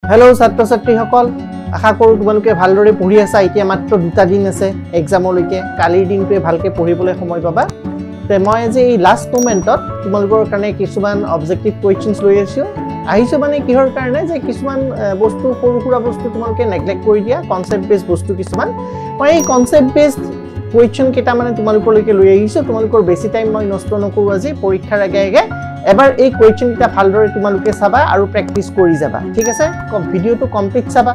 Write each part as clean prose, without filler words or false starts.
Hello छात्र छात्री सकल आशा करूँ तुम्हारे भालदरे पढ़ी आसा इतना मात्र दुटा दिन आछे एग्जामলৈকে कालिर दिनটোৱে ভালকে পঢ়িবলৈ সময় পাবা তে মই যে এই লাষ্ট মোমেন্টত তোমালোকৰ কাৰণে কিছুমান অবজেক্টিভ কোৱেশ্চনছ লৈ আহিছো মানে কিহৰ কাৰণে যে কিছুমান বস্তু সৰুকুৰা বস্তু তোমালোকে নেগলেক্ট কৰি দিয়া কনসেপ্ট বেস বস্তু কিছুমান মই এই কনসেপ্ট বেস কোৱেশ্চন কেটা মানে তোমালোকলৈকে লৈ আহিছো তোমালোকৰ বেছি টাইম মই নষ্ট নকৰো আজি পৰীক্ষাৰ আগে আগে এবাৰ এই কোৱেশ্চন কেটা ভালদৰে তোমালোকে চাবা আৰু প্ৰেক্টিস কৰি যাবা ঠিক আছে ভিডিওটো কমপ্লিট চাবা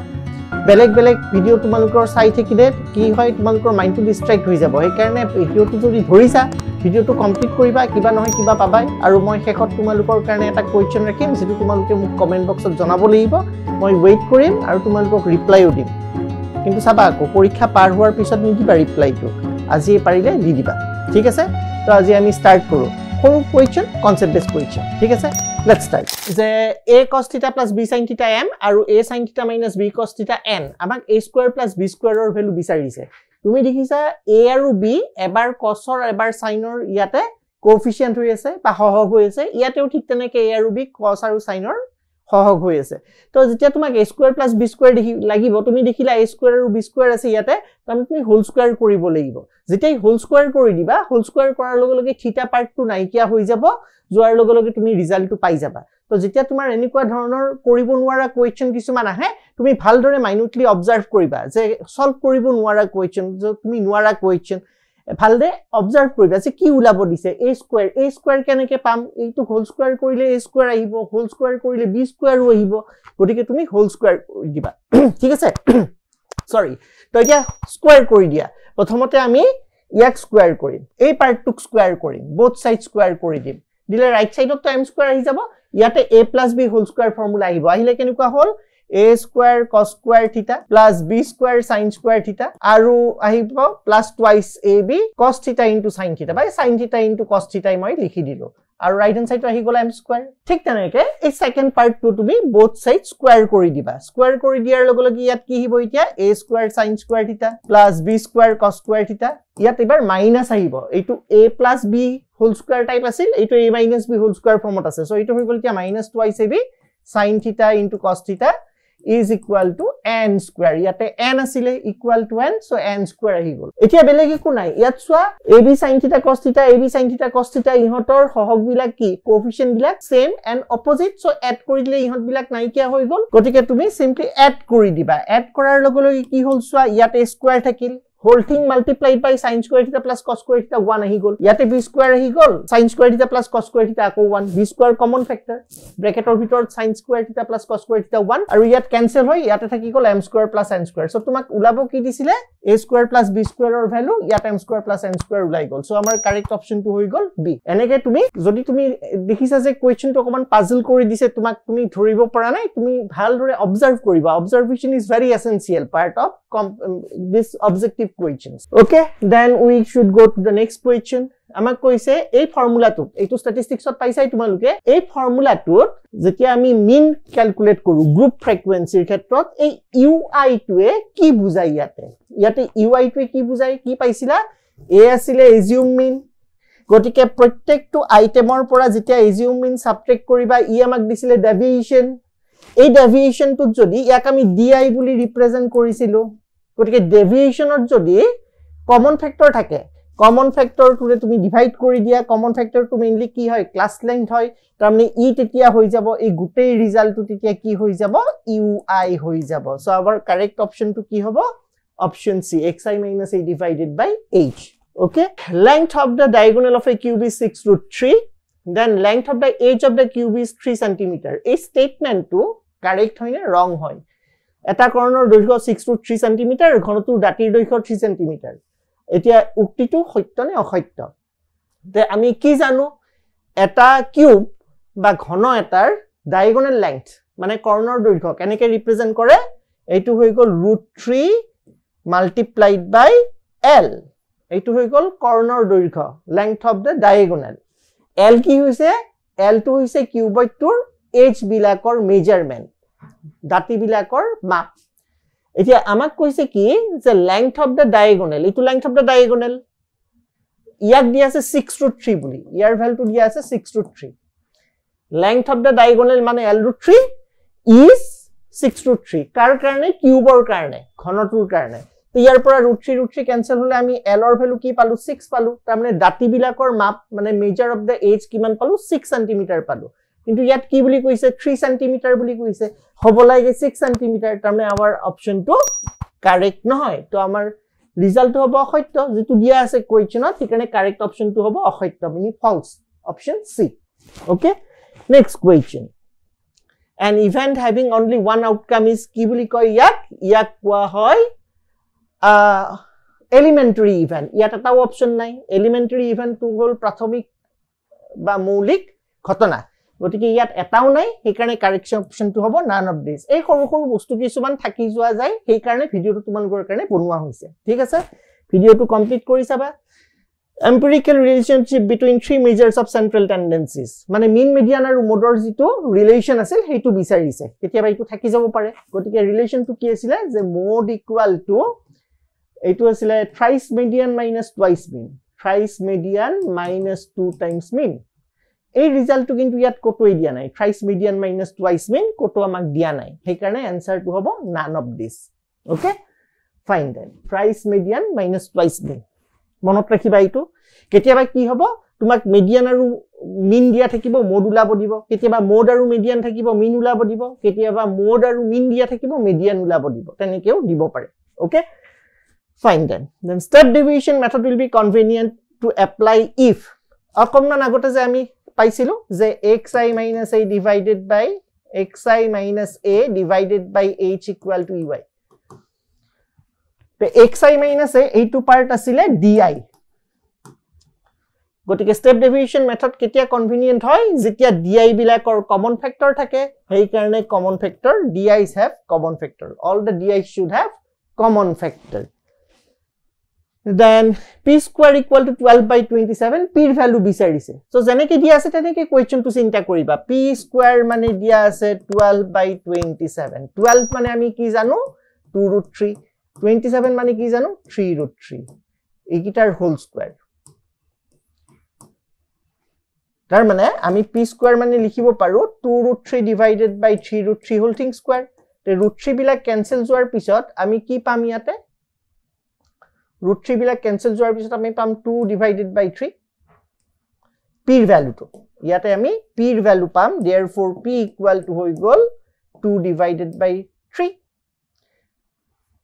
বেলেগ বেলেগ ভিডিও তোমালোকৰ চাই থাকিলে কি হয় তোমালোকৰ মাইন্ডটো ডিস্ট্ৰাক্ট হৈ যাব এই কাৰণে ভিডিওটো যদি ধৰিছা ভিডিওটো কমপ্লিট কৰিবা কিবা নহয় কিবা পাবাই আৰু মই শেষত তোমালোকৰ কাৰণে এটা কোৱেশ্চন ৰাখিম যেটো তোমালোকে মোক কমেন্ট বক্সত জনাব লাগিব মই ওয়েট কৰিম আৰু তোমালোকক ৰিপ্লাইও দিম কিন্তু চাবা পৰীক্ষা পাৰ হোৱাৰ পিছত নিদিবা ৰিপ্লাইটো আজি পাৰিলে দি দিবা ঠিক আছে তো আজি আমি স্টাৰ্ট কৰো সৰু কোৱেশ্চন কনসেপ্ট বেস কোৱেশ্চন ঠিক আছে Let's start. যে a cos theta plus b sin theta m আৰু a sin theta minus b cos theta n আমাক a square plus b square ৰ ভ্যালু বিচাৰিছে তুমি দেখিছা a আৰু b এবাৰ cos ৰ এবাৰ sin ৰ ইয়াতে কোএফিশিয়েন্ট হৈ আছে বা সহগ হৈ আছে ইয়াতেও ঠিক তেনেকৈ a আৰু b cos আৰু sin ৰ সহগ হৈ আছে তো যেতিয়া তোমাক a square plus b square লাগিব তুমি দেখিলা a square আৰু b square আছে ইয়াতে তুমি হোল স্কয়াৰ কৰিব লাগিব যেতিয়াই হোল স্কয়াৰ কৰি দিবা হোল স্কয়াৰ কৰাৰ লগে লগে থিটা পাৰ্টটো নাইকিয়া হৈ যাব যোৱাৰ লগে লগে তুমি ৰিজাল্টটো পাই যাবা তো যেতিয়া তোমাৰ এনেকুৱা ধৰণৰ কৰিব নোৱাৰা কোৱেশ্চন কিছুমান আহে তুমি ভালদৰে মাইনুটলি অবজাৰ্ভ কৰিবা যে সলভ কৰিব নোৱাৰা কোৱেশ্চন যে তুমি নোৱাৰা কোৱেশ্চন ভালদৰে অবজাৰ্ভ কৰিবা যে কি উলাব দিছে a স্কয়াৰ কেনেকৈ পাম এইটো হোল স্কয়াৰ কৰিলে a স্কয়াৰ আহিব হোল স্কয়াৰ কৰিলে b স্কয়াৰো আহিব গতিকে তুমি হোল স্কয়াৰ কৰি দিবা ঠিক আছে সৰি তো এতিয়া স্কয়াৰ কৰি দিয়া প্ৰথমতে আমি ইয়াক স্কয়াৰ কৰিম এই পাৰ্টটোক স্কয়াৰ কৰিম both সাইড স্কয়াৰ কৰি দিম দিলে ৰাইট সাইডত তো m স্কয়াৰ আহি যাব ইয়াতে a + b whole square formula আহিব আহিলে কেনেকুৱা হ'ল a স্কয়াৰ cos স্কয়াৰ থিটা + b স্কয়াৰ sin স্কয়াৰ থিটা আৰু আহিব প্লাস টুৱাইস ab cos থিটা * sin থিটা বাই sin থিটা * cos থিটা মই লিখি দিলো আৰু ৰাইট হ্যান্ড সাইডটো আহি গল m স্কয়াৰ ঠিক তেনেকৈ এই সেকেন্ড পাৰ্টটো তুমি both সাইড স্কয়াৰ কৰি দিবা স্কয়াৰ কৰি দিয়াৰ লগে লগে ইয়াত কি হ'ব এতিয়া a স্কয়াৰ sin স্কয়াৰ থিটা + b স্কয়াৰ cos স্কয়াৰ থিটা ইয়াত এবাৰ মাইনাস আহিব এইটো a + b whole square type আছিল এইটো a - b হোল স্কয়াৰ ফৰ্মত আছে সো এইটো হৈ গল এতিয়া -2 ab sin থিটা * cos থিটা is equal to n square ইয়াতে n আছিল equal to n so n square আহি গল এতিয়া বেলেগ একো নাই ইয়াত সোয়া ab sin theta cos theta ab sin theta cos theta ইহতৰ সহগ বিলাক কি কোএফিশিয়েন্ট বিলাক same and opposite so add কৰি দিলে ইহত বিলাক নাইকিয়া হৈ গল গতিকে তুমি সিম্পলি এড কৰি দিবা এড কৰাৰ লগে লগে কি হল সোয়া ইয়াতে স্কয়াৰ থাকিল whole thing multiplied by sin square theta plus cos square theta 1 ahi gol yate b square ahi gol sin square theta plus cos square theta ako 1 b square common factor bracket or bhitor sin square theta plus cos square theta 1 aru yat cancel hoy yate thaki gol m square plus n square so tumak ulabo ki disile a square plus b square or value yat m square plus n square ulai gol so amar correct option to hoy gol b eneke tumi jodi tumi dekhisa je question to koman puzzle kori dise tumak tumi dhoribo para nai tumi bhal dore observe koriba observation is very essential part of this objective questions okay then we should go to the next question আমাক কৈছে এই ফৰ্মুলাটো এইটো স্ট্যাটিস্টিক্সত পাইছাই তোমালোকে এই ফৰ্মুলাটোত যেতিয়া আমি মিন calculate কৰো group ফ্ৰিকোয়েন্সিৰ ক্ষেত্ৰত এই ui টোৱে কি বুজাই ইয়াতে ui টোৱে কি বুজাই কি পাইছিলা a আছিল এজিউম মিন গটিকে প্ৰত্যেকটো আইটেমৰ পৰা যেতিয়া এজিউম মিন সাবট্ৰেক্ট কৰিবা ই আমাক দিছিলে ডেভিয়েশন এই ডেভিয়েশনটো যদি ইয়াক আমি di বুলি ৰিপ্ৰেজেন্ট কৰিছিলো গটিকে ডেভিয়েশনৰ যদি কমন ফ্যাক্টৰ থাকে কমন ফ্যাক্টৰ টুৰে তুমি ডিভাইড কৰি দিয়া কমন ফ্যাক্টৰ টু মেইনলি কি হয় ক্লাস লেংথ হয় তাৰমানে ই তেতিয়া হৈ যাব এই গুটেই ৰিজাল্টটো তেতিয়া কি হৈ যাব ui হৈ যাব সো আৱাৰ কারেক্ট অপশনটো কি হ'ব option C xi - a divided by h okay length of the diagonal of a cube is 6√3 then length of the edge of the cube is 3 cm এই স্টেটমেন্টটো কারেক্ট হয় না রং হয় এটা কৰ্ণৰ দৈৰ্ঘ্য 6√3 cm ঘনটোৰ দাঁতিৰ দৈৰ্ঘ্য 3 cm এতিয়া উক্তিটো সত্য নে অসত্য তে আমি কি জানো এটা কিউব বা ঘন এটাৰ ডায়াগোনাল লেংথ মানে কৰ্ণৰ দৈৰ্ঘ্য কেনেকৈ ৰিপ্ৰেজেন্ট কৰে এইটো হৈ গল √3 মাল্টিপ্লাইড বাই l এইটো হৈ গল কৰ্ণৰ দৈৰ্ঘ্য length of the diagonal l কি হৈছে l টো হৈছে কিউবইডটোৰ এজ বিলাকৰ মেজাৰমেন্ট দাঁতি বিলাকৰ মাপ এতিয়া আমাক কৈছে কি যে লেংথ অফ দা ডায়াগোনাল ইটো লেংথ অফ দা ডায়াগোনাল ইয়াক দিয়া আছে 6√3 বুলি ইয়াৰ ভ্যালুটো দিয়া আছে 6√3 length of the diagonal মানে l√3 is 6√3 কাৰ কাৰণে কিউবৰ কাৰণে ঘনটোৰ কাৰণে তো ইয়াৰ পৰা √3 ক্যান্সেল হলে আমি l ৰ ভ্যালু কি পালো 6 পালো তাৰ মানে দাঁতি বিলাকৰ মাপ মানে মেজাৰ অফ দা এজ কিমান পালো 6 সেন্টিমিটাৰ পালো কিন্তু ইয়াত কি বুলি কৈছে 3 সেন্টিমিটাৰ বুলি কৈছে হ'ব লাগে 6 সেন্টিমিটাৰ তাৰ মানে আমাৰ অপচনটো কাৰেক্ট নহয় তো আমাৰ ৰিজাল্ট হ'ব অসত্য যেটো দিয়া আছে কোৱেশ্চনত ঠিকনে কারেক্ট অপচনটো হ'ব অসত্য মানে false option C okay next question an event having only one outcome is কি বুলি কয় ইয়াক কোৱা হয় elementary event ইয়াত এটা অপচন নাই elementary event টু হল প্ৰাথমিক বা মৌলিক ঘটনা গতিকে ইয়াত এটাও নাই সেই কাৰণে কাৰেক্ট অপচনটো হ'ব none of these এই সৰু সৰু বস্তু কিছুমান থাকি যোৱা যায় সেই কাৰণে ভিডিওটো তোমালোকৰ কাৰণে বনোৱা হৈছে ঠিক আছে ভিডিওটো কমপ্লিট কৰি চাবা empirical relationship between three measures of central tendencies মানে mean median আৰু modৰ যিটো ৰিলেশন আছিল হেতু বিচাৰিছে কেতিয়াবা এটো থাকি যাব পাৰে গতিকে ৰিলেশনটো কি আছিল যে mod equal to এটো আছিল thrice median minus twice mean thrice median minus 2 times mean এই ৰিজাল্টটো কিন্তু ইয়াত কতোই দিয়া নাই thrice median minus twice mean কতো আমাক দিয়া নাই সেই কাৰণে আনসাৰটো হ'ব none of this okay fine then thrice median minus twice mean মনত ৰাখিবা এইটো কেতিয়াবা কি হ'ব তোমাক মিডিয়ান আৰু মিন দিয়া থাকিব মোড উলাব দিব কেতিয়াবা মোড আৰু মিডিয়ান থাকিব মিন উলাব দিব কেতিয়াবা মোড আৰু মিন দিয়া থাকিব মিডিয়ান উলাব দিব তেনেকেও দিব পাৰে okay fine then step deviation method will be convenient to apply if অকমমান আগতে যে আমি পাইছিলো যে xi - a divided by xi - a divided by h equal to ey তো xi - a এইটো পার্ট আছিলে di গটিকে স্টেপ ডেভিয়েশন মেথড কেতিয়া কনভিনিয়েন্ট হয় যেতিয়া di বিলাকৰ কমন ফ্যাক্টৰ থাকে সেই কাৰণে common factor di's have common factor all the di's should have common factor then p square equal to 12 by 27 p ৰ ভ্যালু বিচাৰিছে সো যেনেকৈ দিয়া আছে তেনেকৈ কোৱেশ্চনটো চিন্তা কৰিবা p square মানে দিয়া আছে 12 by 27 12 মানে আমি কি জানো 2√3 27 মানে কি জানো 3√3 এইকিটাৰ হোল স্কয়াৰ তাৰ মানে আমি p স্কয়াৰ মানে লিখিব পাৰো 2√3 ডিভাইডেড বাই 3√3 হোল থিং স্কয়াৰ তে √3 বিলাক ক্যান্সেল যোৱাৰ পিছত আমি কি পাম ইয়াতে √3 বিলাক ক্যান্সেল যোৱাৰ পিছত আমি পাম 2 ডিভাইডেড বাই 3 p ৰ ভ্যালুটো ইয়াতে আমি p ৰ ভ্যালু পাম therefore p equal to হৈ গল 2 ডিভাইডেড বাই 3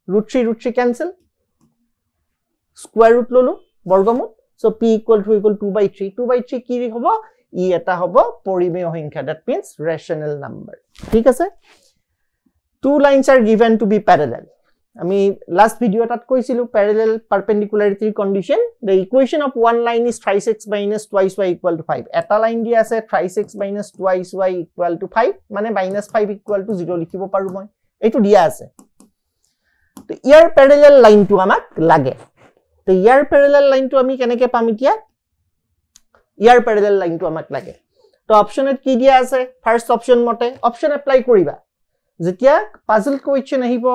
√3 cancel square root ললো বর্গমূল so p equal to 2 by 3 2 by 3 কি হ'ব ই এটা হ'ব পরিমেয় সংখ্যা that means rational number ঠিক আছে two lines are given to be parallel আমি last video tat কৈছিলো parallel perpendicularity condition the equation of one line is thrice x minus twice y equal to 5 এটা লাইন দিয়া আছে thrice x minus twice y equal to 5 মানে -5 equal to 0 লিখিব পাৰো মই এইটো দিয়া আছে তো ইয়াৰ প্যাৰালাল লাইনটো আমাক লাগে তো ইয়াৰ প্যাৰালাল লাইনটো আমি কেনেকৈ পাম এতিয়া ইয়াৰ প্যাৰালাল লাইনটো আমাক লাগে তো অপচনত কি দিয়া আছে ফাৰ্স্ট অপশন মতে অপশন এপ্লাই কৰিবা যেতিয়া পাজল কোৱেশ্চন আহিব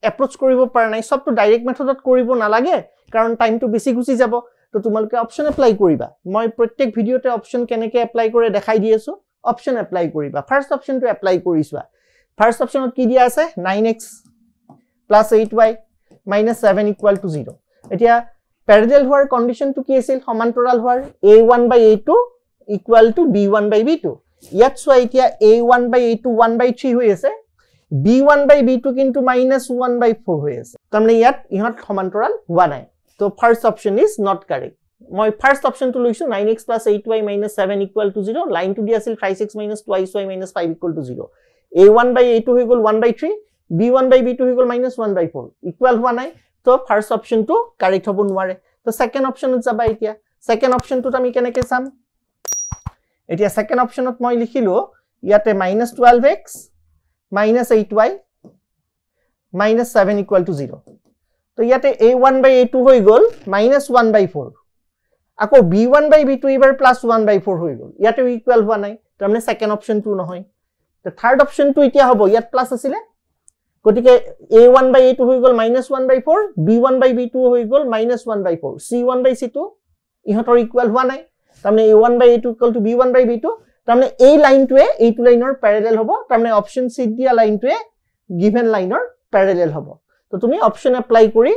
এপ্ৰোচ কৰিব পৰা নাই সবটো ডাইৰেক্ট মেথডত কৰিব নালাগে কাৰণ টাইমটো বেছি গুছি যাব তো তোমালোকে অপশন এপ্লাই কৰিবা মই প্ৰত্যেক ভিডিওতে অপশন কেনেকৈ এপ্লাই কৰে দেখাই দি আছো অপশন এপ্লাই কৰিবা ফাৰ্স্ট অপশনটো এপ্লাই কৰিছোৱা ফার্স্ট অপশনত কি দিয়া আছে 9x plus 8y minus 7 equal to 0 এতিয়া parallel হোৱাৰ কন্ডিশনটো কি আছিল সমান্তৰাল হোৱাৰ a1 by a2 equal to b1 by b2 ইয়াত সো এতিয়া a1 by a2 1 by 3 হৈ আছে b1 by b2 কিন্তু -1 by 4 হৈ আছে তাৰমানে ইয়াত ইহত সমান্তৰাল হোৱা নাই তো first option is not correct মই ফার্স্ট অপশনটো লৈছো 9x plus 8y minus 7 equal to 0 লাইনটো দি আছিল 3x minus 2y minus 5 equal to 0 a1 by a2 হৈ গল 1 by 3 b1 by b2 হৈ গল -1 by 4 ইকুয়াল হোৱা নাই তো ফাৰ্স্ট অপশনটো কাৰেক্ট হ'ব নোৱাৰে তো সেকেন্ড অপশনত যাবা এতিয়া সেকেন্ড অপশনটো আমি কেনেকৈ চাম এতিয়া সেকেন্ড অপশনত মই লিখিলো ইয়াতে -12x -8y -7 equal to 0 তো ইয়াতে a1 by a2 হৈ গল -1 by 4 আকৌ b1 by b2 এবাৰ +1 by 4 হৈ গল ইয়াতে ইকুয়াল হোৱা নাই তাৰমানে সেকেন্ড অপশনটো নহয় তো থার্ড অপশনটো এতিয়া হ'ব ইয়াত প্লাস আছিল গটিকে a1 by a2 হৈ গল -1 by 4 b1 by b2 হৈ গল -1 by 4 c1 by c2 ইহতৰ ইকুয়াল হোৱা নাই তাৰমানে a1 by a2 equal to b1 by b2 তাৰমানে এই লাইনটোৱে এইটো লাইনৰ প্যাৰালাল হ'ব তাৰমানে অপশন সি দিয়া লাইনটোৱে গিভেন লাইনৰ প্যাৰেলেল হ'ব তো তুমি অপচন এপ্লাই কৰি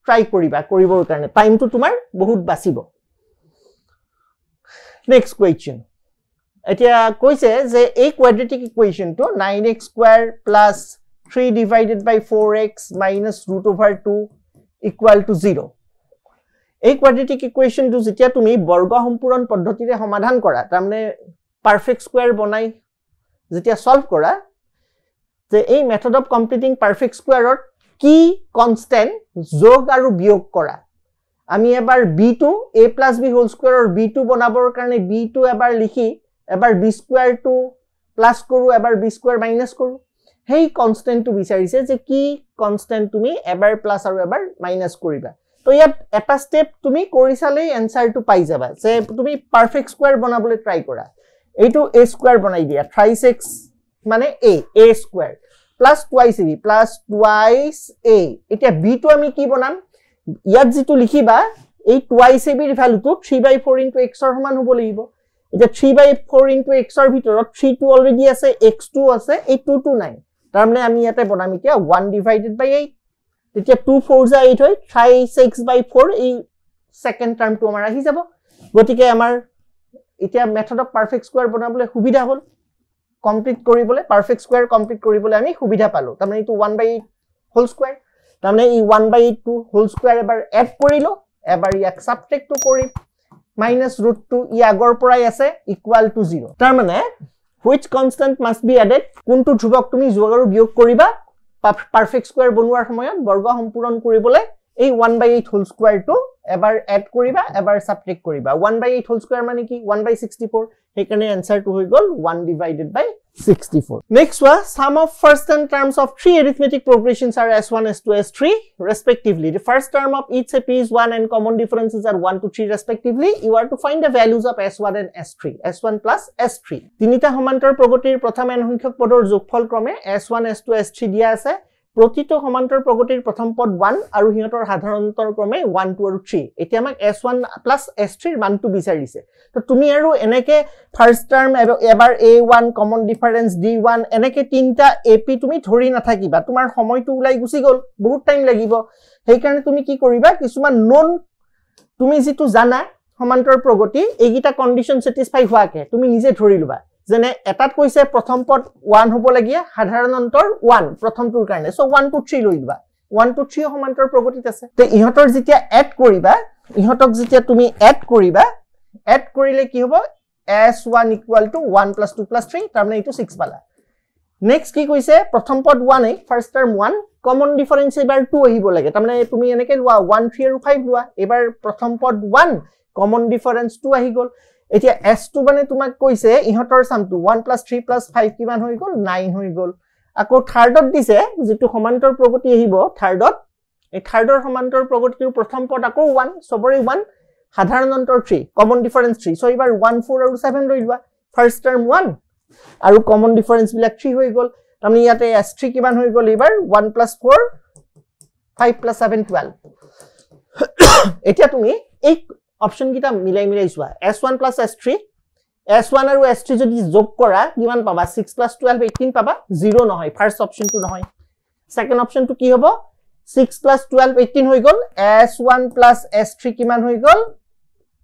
ট্ৰাই কৰিবা কৰিবৰ কাৰণে টাইমটো তোমাৰ বহুত বাচিব নেক্সট কোৱেশ্চন এতিয়া কৈছে যে এই quadratic ইকুৱেশ্যনটো 9x² + 3 divided by 4x minus √2 equal to 0 এই কোৱাড্ৰেটিক ইকুৱেশ্যনটো যেতিয়া তুমি বৰ্গ সম্পূৰণ পদ্ধতিৰে সমাধান কৰা তাৰমানে পাৰফেক্ট স্কয়াৰ বনাই যেতিয়া সলভ কৰা যে এই মেথড অফ কমপ্লিটিং পাৰফেক্ট স্কয়াৰত কি কনস্ট্যান্ট যোগ আৰু বিয়োগ কৰা আমি এবাৰ b2 a + b whole স্কয়াৰৰ b2 বনাবৰ কাৰণে b2 এবাৰ লিখি এবাৰ b স্কয়াৰ টু প্লাস কৰো এবাৰ b স্কয়াৰ মাইনাস কৰো হেই কনস্ট্যান্টটো বিচাৰিছে যে কি কনস্ট্যান্ট তুমি এবাৰ প্লাস আৰু এবাৰ মাইনাস কৰিবা তো ইয়াত এটা স্টেপ তুমি কৰি চালে আনসাৰটো পাই যাবা যে তুমি পাৰফেক্ট স্কয়াৰ বনাবলৈ ট্ৰাই কৰা এইটো a স্কয়াৰ বনাই দিয়া 3x মানে a square plus 2ac plus 2a এতিয়া b টো আমি কি বনাম ইয়াত যেটো লিখিবা এই 2ac ৰ ভ্যালুটো 3/4 * x ৰ সমান হ'ব লাগিব এটা 3/4 * x ৰ ভিতৰত 3 টো অলৰেডি আছে x2 আছে এই 2 টো নাই তাৰ মানে আমি ইয়াতে বনাম এতিয়া 1/8 তেতিয়া 2 4 যা 8 হয় 6/4 এই সেকেন্ড টার্মটো আমাৰ আহি যাব গতিকে আমাৰ এতিয়া মেথড অফ পাৰফেক্ট স্কয়াৰ বনাবলৈ সুবিধা হ'ল কমপ্লিট কৰিবলৈ পাৰফেক্ট স্কয়াৰ কমপ্লিট কৰিবলৈ আমি সুবিধা পালো তাৰ মানে এইটো 1/8 হোল স্কয়াৰ তাৰ মানে এই 1/8 হোল স্কয়াৰ এবাৰ এড কৰিলো এবাৰ ইয়াক সাবট্ৰেক্ট কৰিম -√2 ই আগৰ পৰাই আছে ইকুয়াল টু 0 তাৰ মানে which constant must be added কোনটো ধ্ৰুৱক তুমি যোগ আৰু বিয়োগ কৰিবা পাৰফেক্ট স্কয়াৰ বনোৱাৰ সময়ত বৰ্গ সম্পূৰণ কৰিবলৈ এই 1/8 হোল স্কয়াৰটো এবাৰ এড কৰিবা এবাৰ সাবট্ৰেক্ট কৰিবা 1/8 হোল স্কয়াৰ মানে কি 1/64 সেইকাৰণে আনসাৰটো হৈ গল 1/64 next was sum of first and terms of three arithmetic progressions are s1 s2 s3 respectively the first term of each AP is 1 and common differences are 1 to 3 respectively you are to find the values of s1 and s3 s1 plus s3 তিনিটা সমান্তৰ প্ৰগতিৰ প্ৰথম n সংখ্যক পদৰ যোগফল ক্ৰমে s1 s2 s3 দিয়া আছে প্ৰতিটো সমান্তৰ প্ৰগতিৰ প্ৰথম পদ 1 আৰু হিহঁতৰ সাধাৰণতৰ ক্ৰমে 1 2 আৰু 3 এতিয়া আমাক s1 plus s3 ৰ মানটো বিচাৰিছে তো তুমি আৰু এনেকে ফাৰ্স্ট টাৰ্ম এবাৰ a1 কমন ডিফাৰেন্স d1 এনেকে তিনটা ap তুমি ধৰি নাথাকিবা তোমাৰ সময়টো উলাই গুছি গল বহুত টাইম লাগিব সেই কাৰণে তুমি কি কৰিবা কিছুমান নন তুমি যেটো জানা সমান্তৰ প্ৰগতি এইগিটা কন্ডিশন স্যাটিসফাই হোৱাকে তুমি নিজে ধৰি লবা যেনে এটাত কৈছে প্ৰথম পদ 1 হ'ব লাগিব সাধাৰণ অন্তৰ 1 প্ৰথমটোৰ কাৰণে সো 1 2 3 লৈ লবা 1 2 3 সমান্তৰ প্ৰগতিত আছে তে ইহতৰ যেতিয়া এড কৰিবা ইহতক যেতিয়া তুমি এড কৰিবা এড কৰিলে কি হ'ব s1 = 1 + 2 + 3 তাৰ মানে এটো 6 পালা নেক্সট কি কৈছে প্ৰথম পদ 1 এ ফাৰ্স্ট টাৰ্ম 1 কমন ডিফাৰেন্স এবাৰ 2 আহিব লাগে তাৰ মানে তুমি এনেকে লোৱা 1 3 আৰু 5 লোৱা এবাৰ প্ৰথম পদ 1 কমন ডিফাৰেন্স 2 আহি গল এতিয়া s2 মানে তোমাক কৈছে ইহতৰ সামটো 1 + 3 + 5 কিমান হৈ গল 9 হৈ গল আকৌ থাৰ্ডত দিছে যেটো সমান্তৰ প্ৰগতি আহিব থাৰ্ডত এই থাৰ্ডৰ সমান্তৰ প্ৰগতিৰ প্ৰথম পদ আকৌ 1 সবৰে 1 সাধাৰণ অন্তৰ 3 কমন ডিফাৰেন্স 3 সো এবাৰ 1 4 আৰু 7 লৈ লোৱা ফাৰ্স্ট টাৰ্ম 1 আৰু কমন ডিফাৰেন্স বিলাক 3 হৈ গল তাৰমানে ইয়াতে s3 কিমান হৈ গল এবাৰ 1 + 4 5 + 7 12 এতিয়া তুমি এই অপশন কিটা মিলাই চোৱা s1 + s3 s1 আৰু s3 যদি যোগ কৰা কিমান পাবা 6 + 12 18 পাবা 0 নহয় ফাৰ্স্ট অপশনটো নহয় সেকেন্ড অপশনটো কি হ'ব 6 + 12 18 হৈ গল s1 + s3 কিমান হৈ গল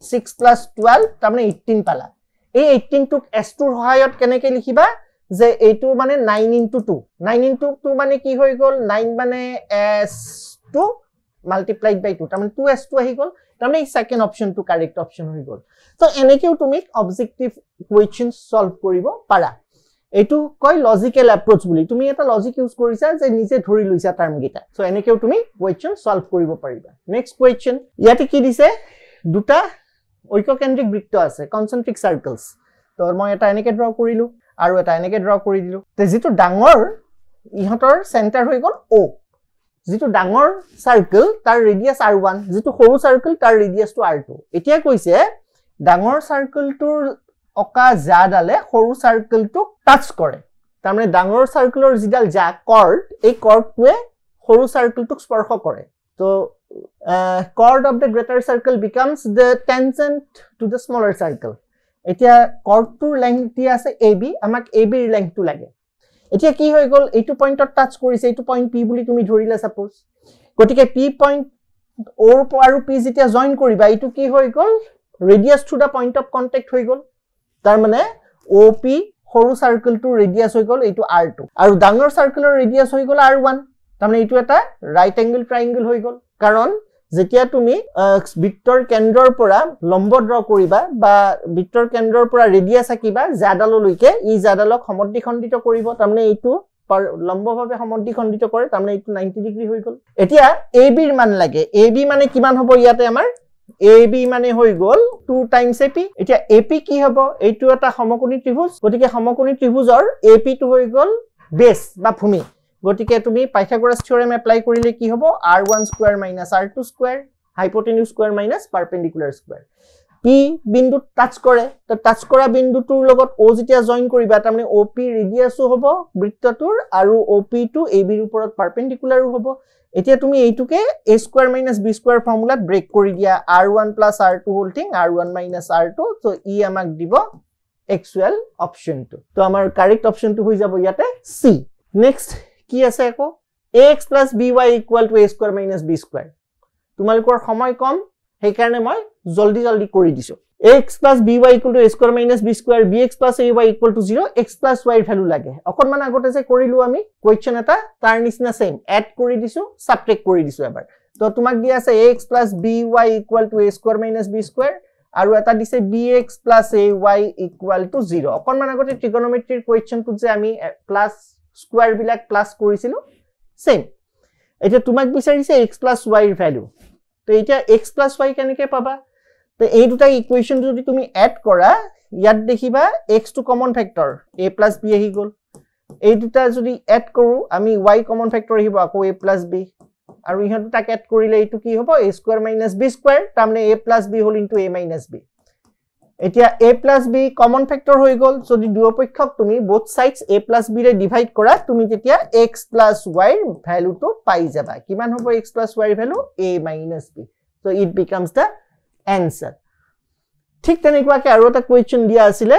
6 + 12 তাৰমানে 18 পালা এই 18 টুক s2 ৰ সহায়ত কেনেকৈ লিখিবা যে এইটো মানে 9 * 2 9 * 2 মানে কি হৈ গল 9 মানে s2 multiplied by 2 তাৰমানে 2s2 আহি গল তাৰমানে এই সেকেন্ড অপশনটো কাৰেক্ট অপশন হৈ গল তো এনেকেও তুমি অবজেক্টিভ কোৱেশ্চন সলভ কৰিব পাৰা এটো কয় লজিক্যাল এপ্ৰোচ বুলি তুমি এটা লজিক ইউজ কৰিছা যে নিজে ধৰি লৈছা টাৰ্ম গিটা সো এনেকেও তুমি কোৱেশ্চন সলভ কৰিব পাৰিবা নেক্সট কোৱেশ্চন ইয়াতে কি দিছে দুটা ঐককেন্দ্ৰিক বৃত্ত আছে কনসেন্ট্ৰিক সাৰ্কেলস তো মই এটা এনেকে ড্ৰ কৰিলো আৰু এটা এনেকে ড্ৰ কৰি দিলো তে যেটো ডাঙৰ ইহতৰ সেন্টাৰ হৈ গল o যেটো ডাঙৰ সাৰ্কেল তাৰ ৰেডিয়াস r1 যেটো সৰু সাৰ্কেল তাৰ ৰেডিয়াসটো r2 এতিয়া কৈছে ডাঙৰ সাৰ্কেলটোৰ অকা জাডালে সৰু সাৰ্কেলটো টাচ কৰে তাৰ মানে ডাঙৰ সাৰ্কেলৰ জিডাল জা কৰ্ড এই কৰ্ডটোৱে সৰু সাৰ্কেলটোক স্পৰ্শ কৰে তো chord of the greater circle becomes the tangent to the smaller circle এতিয়া কৰ্ডটোৰ লেংথ দিয়া আছে ab আমাক ab ৰ লেংথটো লাগে এতিয়া কি হৈ গল এইটো পইণ্টত টাচ কৰিছে এইটো পইণ্ট পি বুলি তুমি ধৰিলা সাপোজ গতিকে পি পইণ্ট O আৰু P যেতিয়া জয়েন কৰিবা এইটো কি হৈ গল radius through the point of contact হৈ গল তাৰ মানে OP সৰু সাৰ্কেলটো ৰেডিয়াস হৈ গল এইটো R2 আৰু ডাঙৰ সাৰ্কেলৰ ৰেডিয়াস হৈ গল R1 তাৰ মানে এইটো এটা ৰাইট এংগল ট্ৰায়াঙ্গল হৈ গল কাৰণ যেতিয়া তুমি বৃত্তৰ কেন্দ্ৰৰ পৰা লম্ব ড্ৰ কৰিবা বা বৃত্তৰ কেন্দ্ৰৰ পৰা ৰেডিয়াস আকিবা জাডাললৈকে ই জাডালক সমদ্বিখণ্ডিত কৰিব তাৰ মানে এইটো লম্বভাৱে সমদ্বিখণ্ডিত কৰে তাৰ মানে এইটো 90 ডিগ্ৰী হৈ গল এতিয়া AB ৰ মান লাগে AB মানে কিমান হ'ব ইয়াতে আমাৰ AB মানে হৈ গল 2 টাইমছ AP এতিয়া AP কি হ'ব এইটো এটা সমকোণী ত্ৰিভুজ গতিকে সমকোণী ত্ৰিভুজৰ AP টো হৈ গল বেস বা ভূমি গতিকে তুমি পাইথাগোৰাছ থিওৰেম এপ্লাই কৰিলে কি হ'ব r1 square - r2 square hypotenuse square - perpendicular square P বিন্দু টাচ কৰে তো টাচ কৰা বিন্দুটোৰ লগত O যেতিয়া জয়েন কৰিবা তাৰ মানে OP ৰেডিয়াসও হ'ব বৃত্তটোৰ আৰু OP টো AB ৰ ওপৰত পাৰপেন্ডিকুলাৰো হ'ব এতিয়া তুমি এইটোকে a স্কয়াৰ - b স্কয়াৰ ফৰ্মুলাত ব্ৰেক কৰি দিয়া r1 + r2 whole thing r1 - r2 তো ই আমাক দিব এক্সুৱেল অপচনটো তো আমাৰ কাৰেক্ট অপচনটো হৈ যাব ইয়াতে C নেক্সট কি আছে আকৌ ax + by = a square - b square তোমালোকৰ সময় কম সেই কাৰণে মই জলদি কৰি দিছো ax + by = a square - b square bx + ay = 0 x + y value লাগে অকনমান আগতে যে কৰিলো আমি কোৱেশ্চন এটা তাৰ নিচিনা সেম এড কৰি দিছো সাবট্ৰেক্ট কৰি দিছো এবাৰ তো তোমাক দিয়া আছে ax + by = a square - b square আৰু এটা দিছে bx + ay = 0 অকনমান আগতে ট্ৰিগনোমেট্ৰিৰ কোৱেশ্চনটো যে আমি প্লাস স্কয়াৰ বিলাক প্লাস কৰিছিলো সেম এটা তোমাক বিচাৰিছে x + y ৰ ভ্যালু তো এটা x + y কেনেকৈ পাবা তো এই দুটা ইকুৱেশন যদি তুমি এড কৰা ইয়াত দেখিবা x টো কমন ফেক্টৰ a + b আহি গল এই দুটা যদি এড কৰো আমি y কমন ফেক্টৰ আহিব আকৌ a + b আৰু ইহত দুটাক এড কৰিলে এইটো কি হ'ব a স্কয়াৰ - b স্কয়াৰ তাৰমানে a + b whole into a - b এতিয়া a + b কমন ফেক্টৰ হৈ গল যদি দুয়োপক্ষক তুমি both sides a + b ৰে ডিভাইড কৰা তুমি তেতিয়া x + y ৰ ভ্যালুটো পাই যাবা কিমান হ'ব x + y ৰ value a - b so it becomes the answer ঠিক তেনেকুৱাকে আৰু এটা কোৱেশ্চন দিয়া আছিল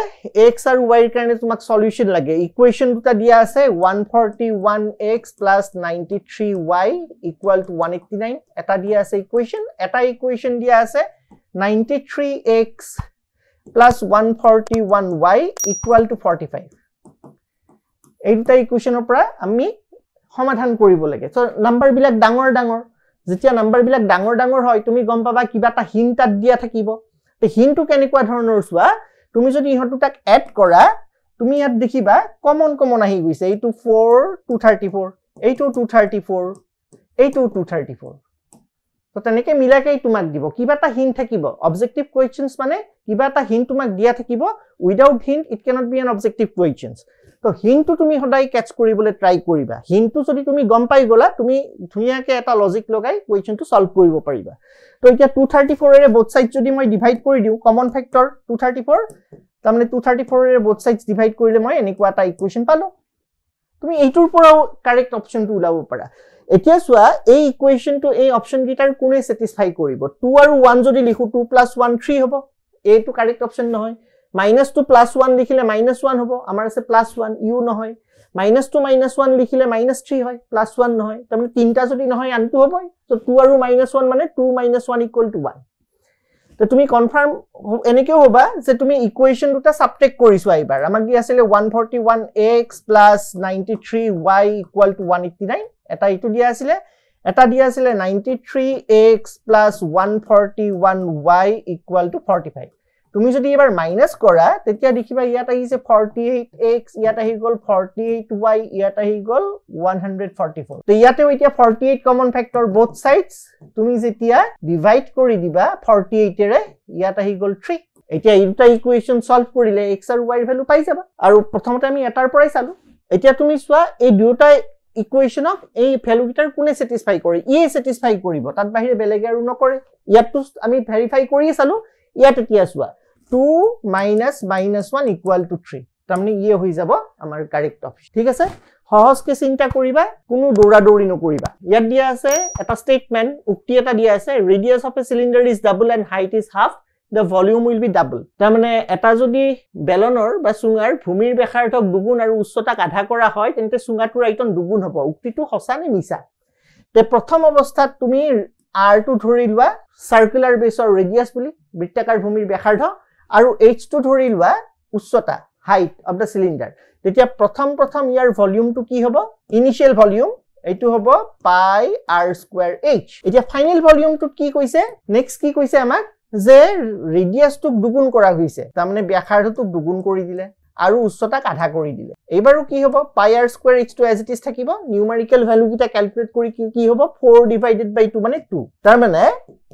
x আৰু y ৰ কাৰণে তোমাক সলিউশন লাগে ইকুৱেশন দুটা দিয়া আছে 141x + 93y = 189 এটা দিয়া আছে ইকুৱেশন এটা ইকুৱেশন দিয়া আছে 93x + 141y = 45 এই দুটা ইকুৱেশনৰ পৰা আমি সমাধান কৰিব লাগে সো নাম্বাৰ বিলাক ডাঙৰ যেতিয়া নাম্বাৰ বিলাক ডাঙৰ হয় তুমি গম পাবা কিবা এটা হিন্ট তাত দিয়া থাকিব তে হিন্টটো কেনেকুৱা ধৰণৰ চোৱা তুমি যদি ইহত দুটাক এড কৰা তুমি ইয়াত দেখিবা কমন আহি গৈছে এইটো 4 234 এইটো 234 এইটো 234 তো তেনেকৈ মিলাকৈ তোমাক দিব কিবা এটা হিন্ট থাকিব অবজেক্টিভ কোৱেশ্চনছ মানে কিবা এটা হিন্ট তোমাক দিয়া থাকিব without hint it cannot be an objective questions তো হিন্টটো তুমি সদায় ক্যাচ কৰিবলৈ ট্ৰাই কৰিবা হিন্টটো যদি তুমি গম পাই গলা তুমি ধুনিয়াকৈ এটা লজিক লগাই কোৱেশ্চনটো সলভ কৰিব পাৰিবা তো এতিয়া 234 এৰে both sides যদি মই ডিভাইড কৰি দিও কমন ফেক্টৰ 234 তাৰমানে 234 এৰে both sides ডিভাইড কৰিলে মই এনেকুৱা এটা ইকুৱেশন পালো তুমি এইটোৰ পৰাও কাৰেক্ট অপচনটো উলাব পাৰা এতিয়া চোৱা এই ইকুৱেশনটো এই অপচন গিটাৰ কোনে স্যাটিসফাই কৰিব 2 আৰু 1 যদি লিখো 2 + 1 3 হ'ব এইটো কাৰেক্ট অপচন নহয় -2 + 1 লিখিলে -1 হ'ব আমাৰ আছে +1 ইউ নহয় -2 - 1 লিখিলে -3 হয় +1 নহয় তাৰমানে তিনটা যদি নহয় আনটো হ'বই তো 2 আৰু -1 মানে 2 - 1 = 1 তো তুমি কনফাৰ্ম এনেকৈ হ'বা যে তুমি ইকুৱেশন দুটা সাবট্ৰেক্ট কৰিছো এবাৰ আমাক দি আছিল 141x + 93y = 189 এটা ইটো দিয়া আছিল এটা দিয়া আছিল 93x + 141y = 45 তুমি যদি এবাৰ মাইনাস কৰা তেতিয়া দেখিবা ইয়াত আহিছে 48x ইয়াত আহি গল 48y ইয়াত আহি গল 144 তো ইয়াতেও এতিয়া 48 কমন ফেক্টৰ both sides তুমি যেতিয়া ডিভাইড কৰি দিবা 48 এৰে ইয়াত আহি গল 3 এতিয়া এই দুটা ইকুৱেশন সলভ কৰিলে x আৰু y ৰ ভ্যালু পাই যাবা আৰু প্ৰথমতে আমি এটাৰ পৰাই চালো এতিয়া তুমি চোৱা এই দুটা ইকুৱেশনক এই ভ্যালু গিটাৰ কোনে স্যাটিসফাই কৰে ই স্যাটিসফাই কৰিব তাত বাহিৰে বেলেগ আৰু নকৰে ইয়াতটো আমি ভেৰিফাই কৰি চালো ইয়াত এতিয়া চোৱা 2 - -1 = 3 তাৰমানে ইয়ে হৈ যাব আমাৰ কাৰেক্ট অপচন ঠিক আছে সহজকে চিন্তা কৰিবা কোনো দৌৰাদৌৰি নকৰিবা ইয়াত দিয়া আছে এটা স্টেটমেন্ট উক্তি এটা দিয়া আছে radius of a cylinder is double and height is half the volume will be double. তাৰ মানে এটা যদি বেলনৰ বা চুঙাৰ ভূমিৰ ব্যাসাৰ্ধক দুগুণ আৰু উচ্চতাক আধা কৰা হয় তেন্তে চুঙাটোৰ আয়তন দুগুণ হ'ব উক্তিটো সঁচা নে মিছা তে প্ৰথম অৱস্থাত তুমি r2 ধৰি লোৱা সাৰ্কুলাৰ বেছৰ ৰেডিয়াস বুলি বৃত্তাকাৰ ভূমিৰ ব্যাসাৰ্ধ আৰু h2 ধৰি লোৱা উচ্চতা হাইট অফ দা সিলিন্ডাৰ তেতিয়া প্ৰথম ইয়াৰ ভলিউমটো কি হ'ব ইনিশিয়াল ভলিউম এইটো হ'ব পাই r স্কয়াৰ h এতিয়া ফাইনাল ভলিউমটো কি কৈছে নেক্সট কি কৈছে আমাক যে ৰেডিয়াসটো দুগুণ কৰা হৈছে তাৰ মানে ব্যাসাৰ্ধটো দুগুণ কৰি দিলে আৰু উচ্চতাক আধা কৰি দিলে এইবাৰো কি হ'ব pi r square h2 as it is থাকিব নিউমেৰিকেল ভ্যালু কিটা ক্যালকুলেট কৰি কি হ'ব 4 ডিভাইডেড বাই 2 মানে 2 তাৰ মানে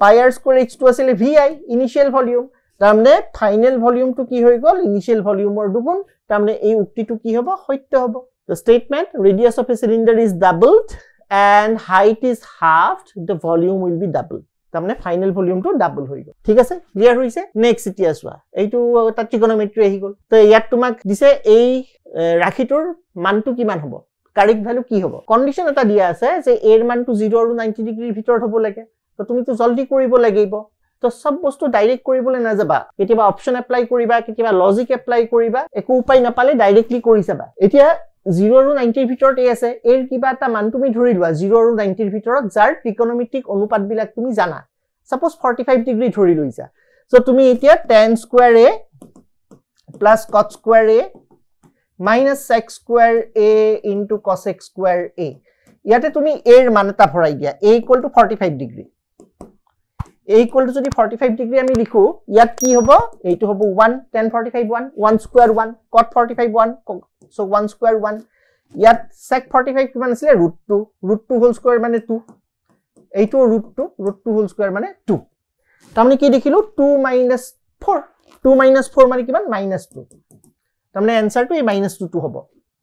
পাই r স্কয়াৰ h2 আছিল vi ইনিশিয়াল ভলিউম তাৰ মানে ফাইনাল ভলিউমটো কি হৈ গল ইনিশিয়াল ভলিউমৰ দুগুণ তাৰ মানে এই উক্তিটো কি হ'ব সত্য হ'ব the statement radius of a cylinder is doubled and height is halved the volume will be doubled তাৰ মানে ফাইনাল ভলিউমটো ডাবল হৈ গল ঠিক আছে ক্লিয়াৰ হৈছে নেক্সট এতিয়া চোৱা এইটো এটা ট্ৰিগনোমেট্ৰি আহি গল তো ইয়াত তোমাক দিছে এই ৰাখিটোৰ মানটো কিমান হ'ব কাৰেক্ট ভ্যালু কি হ'ব কন্ডিশন এটা দিয়া আছে যে এৰ মানটো 0 আৰু 90 ডিগ্ৰীৰ ভিতৰত হ'ব লাগে তো তুমি তো জলদি কৰিব লাগিব তো সব বস্তু ডাইৰেক্ট কৰিবলৈ না যাবা কেতিয়াবা অপচন এপ্লাই কৰিবা কেতিয়াবা লজিক এপ্লাই কৰিবা একো উপায় নাপালে ডাইৰেক্টলি কৰি যাবা এতিয়া 0 আৰু 90 ৰ ভিতৰত আছে এৰ কিবা এটা মান তুমি ধৰি লোৱা 0 আৰু 90 ৰ ভিতৰত যাৰ ট্ৰিগনোমেট্ৰিক অনুপাত বিলাক তুমি জানা সাপোজ 45 ডিগ্ৰী ধৰি লৈছা সো তুমি এতিয়া tan square a plus cot square a minus sec square a into cosec square a ইয়াতে তুমি এৰ মান এটা ভৰাই দিয়া a = 45 ডিগ্ৰী a = যদি 45 ডিগ্ৰী আমি লিখো ইয়াত কি হ'ব এইটো হ'ব 1 tan 45 1 square 1 cot 45 1 so 1 square 1 ইয়াত sec 45 কিমান আছিল √2 হোল স্কয়াৰ মানে 2 এইটো √2 হোল স্কয়াৰ মানে 2 তাৰমানে কি দেখিলো 2 - 4 2 - 4 মানে কিমান -2 তাৰমানে আনসাৰটো এই -2 হ'ব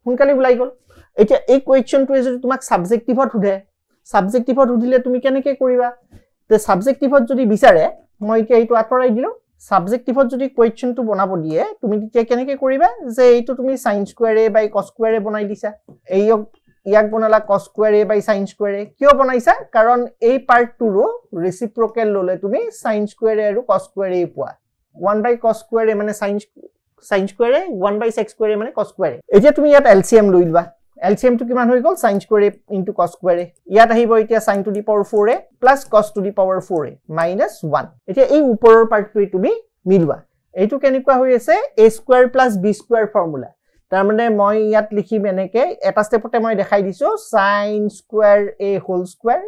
সোনকালে ওলাই গল এতিয়া এই কোৱেশ্চনটো যদি তোমাক সাবজেক্টিভত সুধে সাবজেক্টিভত সুধিলে তুমি কেনেকৈ কৰিবা তে সাবজেক্টিভত যদি বিচাৰে মই এতিয়া এইটো আতৰাই দিলো সাবজেক্টিভত যদি কোৱেশ্চনটো বনাব দিয়ে তুমি তেতিয়া কেনেকৈ কৰিবা যে এইটো তুমি sin square a by cos square a বনাই দিছা এই ইয়াক বনালা cos square a by sin square a কিয় বনাইছা কাৰণ এই পাৰ্টটো ৰেচিপ্ৰকেল ললে তুমি sin স্কয়াৰ a আৰু cos স্কয়াৰ a পোৱা 1 বাই cos স্কয়াৰ a মানে sin square a 1 by sec square a মানে cos স্কয়াৰ a এতিয়া তুমি ইয়াত এলসিএম লৈ লবা এলসিএম টো কিমান হৈ গল sin square a * cos square a ইয়াত আহিব এতিয়া sin to the power 4a + cos to the power 4a - 1 এতিয়া এই ওপৰৰ পাৰ্টটো তুমি মিলৱা এইটো কেনেকুৱা হৈ আছে a square + b square formula তাৰ মানে মই ইয়াত লিখিম এনেকে এটা স্টেপতে মই দেখাই দিছো sin square a whole square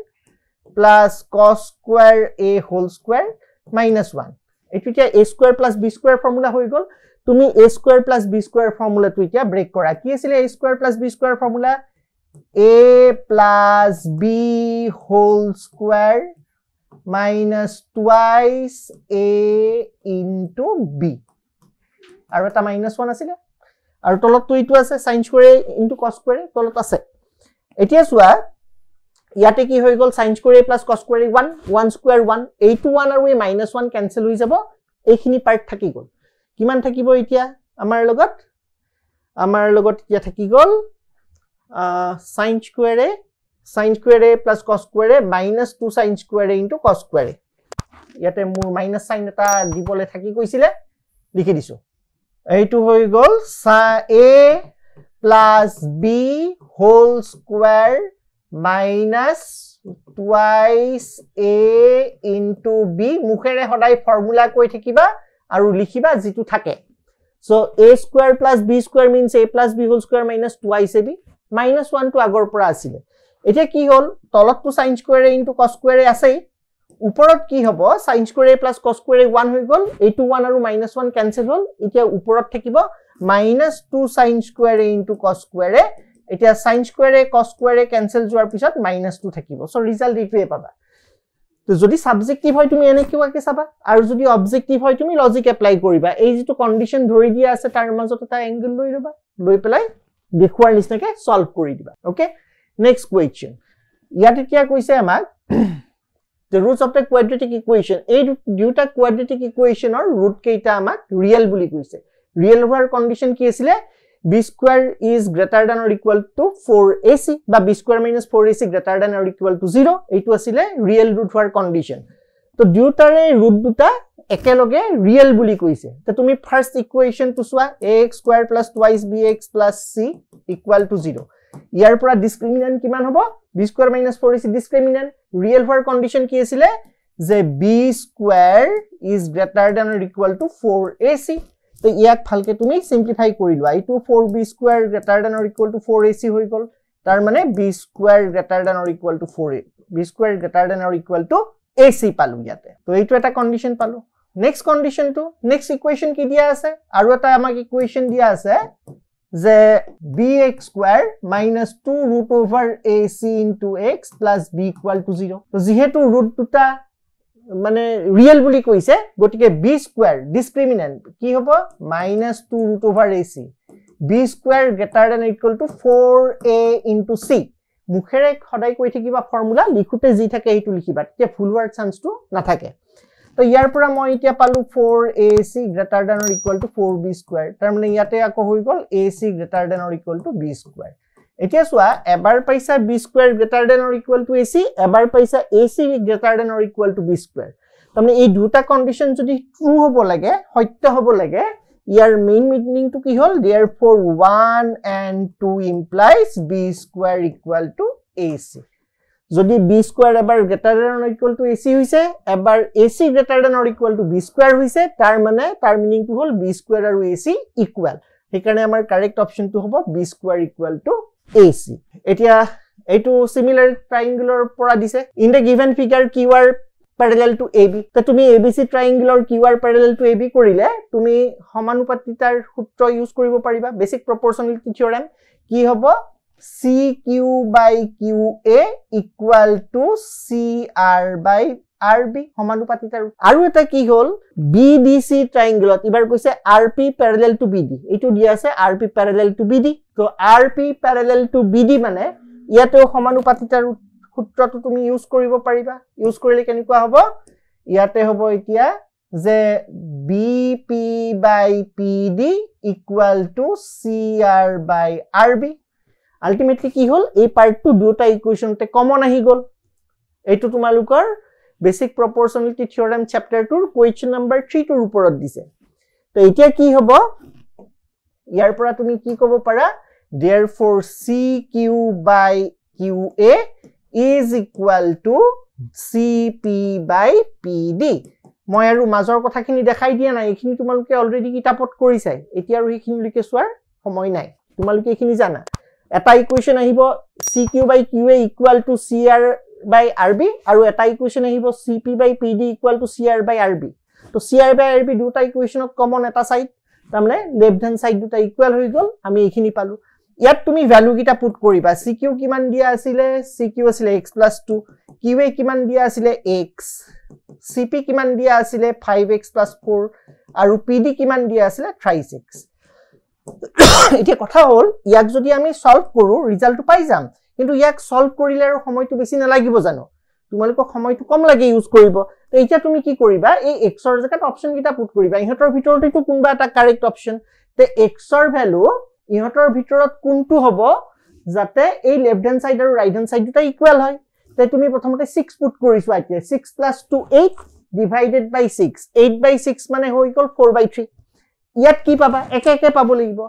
+ cos square a whole square - 1 এইটো এতিয়া a square + b square formula হৈ গল তুমি a স্কয়াৰ + b স্কয়াৰ ফৰ্মুলাটো এতিয়া ব্ৰেক কৰা কি আছিল a square + b square formula a + b whole square - twice a into b আৰু এটা -1 আছিল আৰু তলত তো ইটো আছে sin square a into cos square a তলত আছে এতিয়া চোৱা ইয়াতে কি হৈ গল sin square a + cos square a 1 square 1 এইটো 1 আৰু এই -1 কেনসেল হৈ যাব এইখিনি পাৰ্ট থাকি গল কিমান থাকিব এতিয়া আমাৰ লগত এতিয়া থাকি গল sin square a + cos square a -2 sin square a into cos square a ইয়াতে মোৰ মাইনাস সাইন এটা দিবলে থাকি কৈছিলে লিখি দিছো এইটো হৈ গল a + b whole square - twice a into b মুখেৰে সদায় ফৰ্মুলা কৈ থাকিবা আৰু লিখিবা যেটো থাকে so a square + b square means a + b whole square - twice ab -1 টো আগৰ পৰা আছিল এতিয়া কি হল তলতটো sin square a into cos square a আছে ওপৰত কি হ'ব sin square a + cos square a 1 হৈ গল এইটো 1 আৰু -1 কেনসেল হল এতিয়া ওপৰত থাকিব -2 sin square a into cos square a এতিয়া sin square a cos square a cancel যোৱাৰ পিছত -2 থাকিব সো ৰিজাল্ট এইটোৱে পাবা তো যদি সাবজেক্টিভ হয় তুমি এনে কিবাকে চাবা আৰু যদি অবজেক্টিভ হয় তুমি লজিক এপ্লাই কৰিবা এই যেটো কন্ডিশন ধৰি দিয়া আছে তাৰ মাজত এটা এংগল লৈ লবা লৈ পেলাই দেখুৱাৰ নিচিনাকে সলভ কৰি দিবা ওকে নেক্সট কোৱেশ্চন ইয়াত এতিয়া কৈছে আমাক the roots of the quadratic equation এই দুটা quadratic equationৰ root কেইটা আমাক ৰিয়েল বুলি কৈছে ৰিয়েল হোৱাৰ কন্ডিশন কি আছিল b square is greater than or equal to 4ac বা b square minus 4ac greater than or equal to 0 এইটো আছিল ৰিয়েল root হোৱাৰ কন্ডিশন তো দুটাৰে root দুটা একেলগে ৰিয়েল বুলি কৈছে তে তুমি ফাৰ্স্ট ইকুৱেচনটো চোৱা ax² + twice bx + c = 0 ইয়াৰ পৰা ডিসক্ৰিমিনেন্ট কিমান হ'ব b² - 4ac ডিসক্ৰিমিনেন্ট ৰিয়েল হোৱাৰ কন্ডিশন কি আছিল যে b² > 4ac তো ইয়াক ভালকে তুমি সিম্পলিফাই কৰি লোৱা এইটো 4b² > 4ac হৈ গল তাৰ মানে b² > 4a b² > ac পালো ইয়াতে তো এইটো এটা কন্ডিশন পালো নেক্সট কন্ডিশন টু নেক্সট ইকুৱেচন কি দিয়া আছে আৰু এটা আমাক ইকুৱেচন দিয়া আছে যে bx² - 2√ac * x + b = 0 তো যেহেতু ৰুট দুটা মানে ৰিয়েল বুলি কৈছে গটিকে b² ডিসক্ৰিমিনেন্ট কি হ'ব -2√ac b² > 4a * c মুখেৰে খদাই কৈ থাকিবা ফৰ্মুলা লিখুতে যি থাকে এইটো লিখিবা তে ফুল হোৱাৰ চান্সটো নাথাকে তো ইয়াৰ পৰা মই এতিয়া পালো 4ac > 4b² তাৰ মানে ইয়াতে আকৌ হৈ গল ac > b² এতিয়া চোৱা এবাৰ পাইছা b² > ac এবাৰ পাইছা ac > b² তাৰমানে এই দুটা কন্ডিশন যদি ট্ৰু হ'ব লাগে সত্য হ'ব লাগে ইয়াৰ মেইন মিনিংটো কি হ'ল therefore 1 and 2 implies b² = ac যদি b² এবাৰ > ac হৈছে এবাৰ ac > b² হৈছে তাৰ মানে তাৰ মিনিংটো হ'ল b² আৰু ac ইকুৱেল সেইকাৰণে আমাৰ কাৰেক্ট অপচনটো হ'ব b² = ac এতিয়া এইটো সিমিলাৰ ট্ৰায়াঙ্গেলৰ পৰা দিছে in the given figure qr parallel to ab তো তুমি abc ট্ৰায়াঙ্গেলৰ qr parallel to ab কৰিলে তুমি সমানুপাতিতাৰ সূত্ৰ ইউজ কৰিব পাৰিবা বেসিক প্ৰপৰচনেলিটি থিওৰেম কি হ'ব CQ by QA equal to CR by RB সমানুপাতিতাৰ আৰু এটা কি হ'ল BDC ট্ৰায়াঙ্গেলত এবাৰ কৈছে RP parallel to BD এইটো দিয়া আছে RP parallel to BD তো RP parallel to BD মানে ইয়াতে সমানুপাতিতাৰ সূত্ৰটো তুমি ইউজ কৰিব পাৰিবা ইউজ কৰিলে কেনেকুৱা হ'ব ইয়াতে হ'ব এতিয়া যে BP by PD equal to CR by RB ultimately কি হল এই পাৰ্টটো দুটা ইকুৱেচনতে কমন আহি গল এইটো তোমালোকৰ basic প্ৰপৰচনেলিটি theorem chapter 2 question number 3 টোৰ ওপৰত দিছে তো এতিয়া কি হ'ব ইয়াৰ পৰা তুমি কি ক'ব পাৰা therefore CQ by QA is equal to CP by PD মই আৰু মাজৰ কথাখিনি দেখাই দিয়া নাই এইখিনি তোমালোকে অলৰেডি কিতাপত কৰিছাই এতিয়া আৰু এইখিনি লিখে চোৱাৰ সময় নাই তোমালোকে এইখিনি জানা এটা ইকুৱেচন আহিব CQ by QA equal to CR by RB আৰু এটা ইকুৱেচন আহিব CP by PD equal to CR by RB তো CR by RB দুটা ইকুৱেচনত কমন এটা সাইড তাৰমানে লেফট হ্যান্ড সাইড দুটা ইকুৱেল হৈ গল আমি এইখিনি পালো ইয়াত তুমি ভ্যালু কিটা পুট কৰিবা CQ কিমান দিয়া আছিল CQ আছিল x + 2 QA কিমান দিয়া আছিল x CP কিমান দিয়া আছিল 5x + 4 আৰু PD কিমান দিয়া আছিল 3x এতিয়া কথা হল ইয়াক যদি আমি সলভ কৰো ৰিজাল্টটো পাই যাম কিন্তু ইয়াক সলভ কৰিলে আৰু সময়টো বেছি নালাগিব জানো তোমালোকক সময়টো কম লাগে ইউজ কৰিব তো এতিয়া তুমি কি কৰিবা এই x ৰ জাগাত অপচন কিটা পুট কৰিবা ইহতৰ ভিতৰতে তো কোনবা এটা কাৰেক্ট অপচন তে x ৰ ভ্যালু ইহতৰ ভিতৰত কোনটো হ'ব যাতে এই লেফট হ্যান্ড সাইড আৰু ৰাইট হ্যান্ড সাইড দুটা ইকুৱেল হয় তে তুমি প্ৰথমতে 6 পুট কৰিছো এতিয়া 6 + 2 8 divided by 6 8 by 6 মানে হৈ গল 4/3 ইয়াত কি পাবা একে একে পাব লাগিব